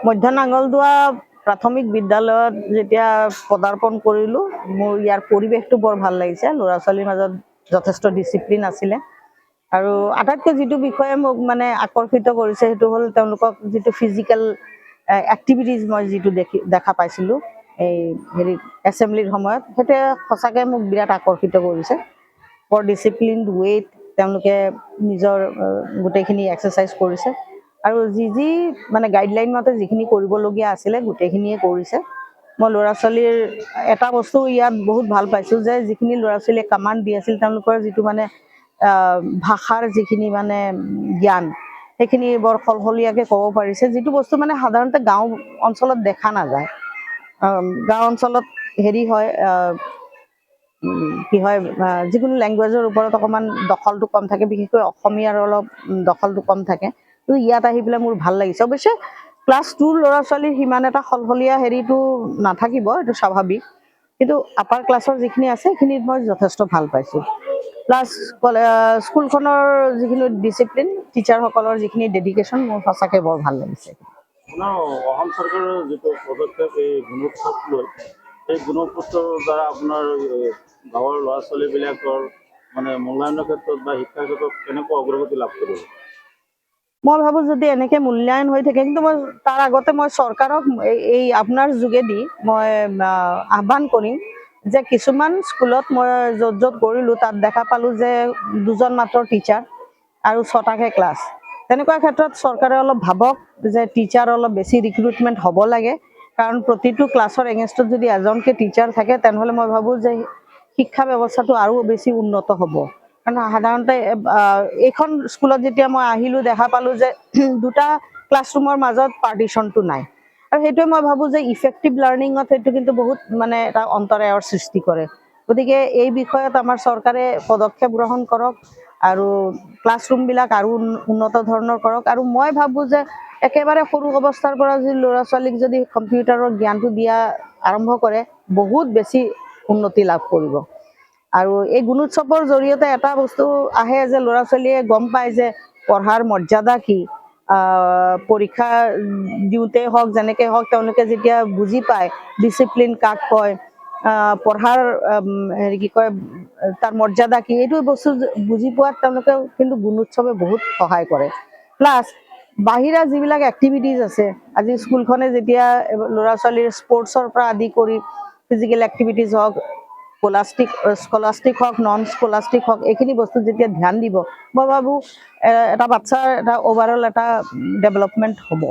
মধ্য নাঙলদোৱা প্ৰাথমিক বিদ্যালয়ত যেতিয়া পদাৰ্পণ কৰিলোঁ, মোৰ ইয়াৰ পৰিৱেশটো বৰ ভাল লাগিছে। ল'ৰা ছোৱালীৰ মাজত যথেষ্ট ডিচিপ্লিন আছিলে। আৰু আটাইতকৈ যিটো বিষয়ে মোক মানে আকৰ্ষিত কৰিছে সেইটো হ'ল তেওঁলোকক যিটো ফিজিকেল এক্টিভিটিজ মই যিটো দেখা পাইছিলোঁ এই এছেম্বলিৰ সময়ত, সেইটোৱে সঁচাকৈ মোক বিৰাট আকৰ্ষিত কৰিছে। বৰ ডিচিপ্লিন ৱেত তেওঁলোকে নিজৰ গোটেইখিনি এক্সাৰচাইজ কৰিছে আৰু যি মানে গাইডলাইন মতে যিখিনি কৰিবলগীয়া আছিলে গোটেইখিনিয়ে কৰিছে। মই ল'ৰা ছোৱালীৰ এটা বস্তু ইয়াত বহুত ভাল পাইছোঁ যে যিখিনি ল'ৰা ছোৱালীয়ে কামাণ্ড দি আছিল তেওঁলোকৰ যিটো মানে ভাষাৰ যিখিনি মানে জ্ঞান সেইখিনি বৰ সলসলীয়াকৈ ক'ব পাৰিছে, যিটো বস্তু মানে সাধাৰণতে গাঁও অঞ্চলত দেখা নাযায়। গাঁও অঞ্চলত হয় কি হয় যিকোনো লেংগুৱেজৰ ওপৰত অকণমান দখলটো কম থাকে, বিশেষকৈ অসমীয়াৰ অলপ দখলটো কম থাকে। তো ইয়াত আহি পেলাই মোৰ ভাল লাগিছে। অৱশ্যে ক্লাছ 2ৰ ল'ৰা ছোৱালীৰ সিমান এটা সলসলীয়া নাথাকিব, এইটো স্বাভাৱিক, কিন্তু আপাৰ ক্লাছৰ যিখিনি আছে সেইখিনিত মই যথেষ্ট ভাল পাইছোঁ। প্লাছ স্কুলখনৰ যিখিনি ডিচিপ্লিন, টিচাৰসকলৰ যিখিনি ডেডিকেশ্যন, মোৰ সঁচাকৈ বৰ ভাল লাগিছে। অসম চৰকাৰৰ যিটো পদক্ষেপ এই গুণোৎসৱ লৈ, এই গুণোৎসৱৰ দ্বাৰা আপোনাৰ গাঁৱৰ ল'ৰা ছোৱালীবিলাকৰ মানে মূল্যায়নৰ ক্ষেত্ৰত বা শিক্ষাৰ ক্ষেত্ৰত কেনেকুৱা অগ্ৰগতি লাভ কৰিব? মই ভাবোঁ যদি এনেকৈ মূল্যায়ন হৈ থাকে, কিন্তু মই তাৰ আগতে মই চৰকাৰক এই আপোনাৰ যোগেদি মই আহ্বান কৰিম যে কিছুমান স্কুলত মই য'ত কৰিলোঁ তাত দেখা পালোঁ যে 2জন মাত্ৰ টিচাৰ আৰু 6টাকৈ ক্লাছ। তেনেকুৱা ক্ষেত্ৰত চৰকাৰে অলপ ভাবক যে টিচাৰ অলপ বেছি ৰিক্ৰুটমেণ্ট হ'ব লাগে, কাৰণ প্ৰতিটো ক্লাছৰ এগেইনষ্টত যদি এজনকৈ টিচাৰ থাকে তেনেহ'লে মই ভাবোঁ যে শিক্ষা ব্যৱস্থাটো আৰু বেছি উন্নত হ'ব। কাৰণ সাধাৰণতে এইখন স্কুলত যেতিয়া মই আহিলোঁ দেখা পালোঁ যে 2টা ক্লাছৰুমৰ মাজত পাৰ্টিশ্যনটো নাই, আৰু সেইটোৱে মই ভাবোঁ যে ইফেক্টিভ লাৰ্ণিঙত সেইটো কিন্তু বহুত মানে এটা অন্তৰায়ৰ সৃষ্টি কৰে। গতিকে এই বিষয়ত আমাৰ চৰকাৰে পদক্ষেপ গ্ৰহণ কৰক আৰু ক্লাছৰুমবিলাক আৰু উন্নত ধৰণৰ কৰক। আৰু মই ভাবোঁ যে একেবাৰে সৰু অৱস্থাৰ পৰা যদি ল'ৰা ছোৱালীক যদি কম্পিউটাৰৰ জ্ঞানটো দিয়া আৰম্ভ কৰে, বহুত বেছি উন্নতি লাভ কৰিব। আৰু এই গুণোৎসৱৰ জৰিয়তে এটা বস্তু আহে যে ল'ৰা ছোৱালীয়ে গম পায় যে পঢ়াৰ মৰ্যাদা কি। পৰীক্ষা দিওঁতে হওক যেনেকৈ হওক তেওঁলোকে যেতিয়া বুজি পায় ডিচিপ্লিন কাক কয়, পঢ়াৰ কি কয় তাৰ মৰ্যাদা কি, এইটো বস্তু বুজি পোৱাত তেওঁলোকে কিন্তু গুণোৎসৱে বহুত সহায় কৰে। প্লাছ বাহিৰা যিবিলাক এক্টিভিটিজ আছে, আজি স্কুলখনে যেতিয়া ল'ৰা ছোৱালীৰ স্পৰ্টছৰ পৰা আদি কৰি ফিজিকেল এক্টিভিটিজ হওক, স্কলাষ্টিক হওক, নন স্কলাষ্টিক হওক, এইখিনি বস্তুত যেতিয়া ধ্যান দিব, মই ভাবোঁ এটা বাচ্চাৰ এটা অভাৰঅল এটা ডেভেলপমেণ্ট হ'ব।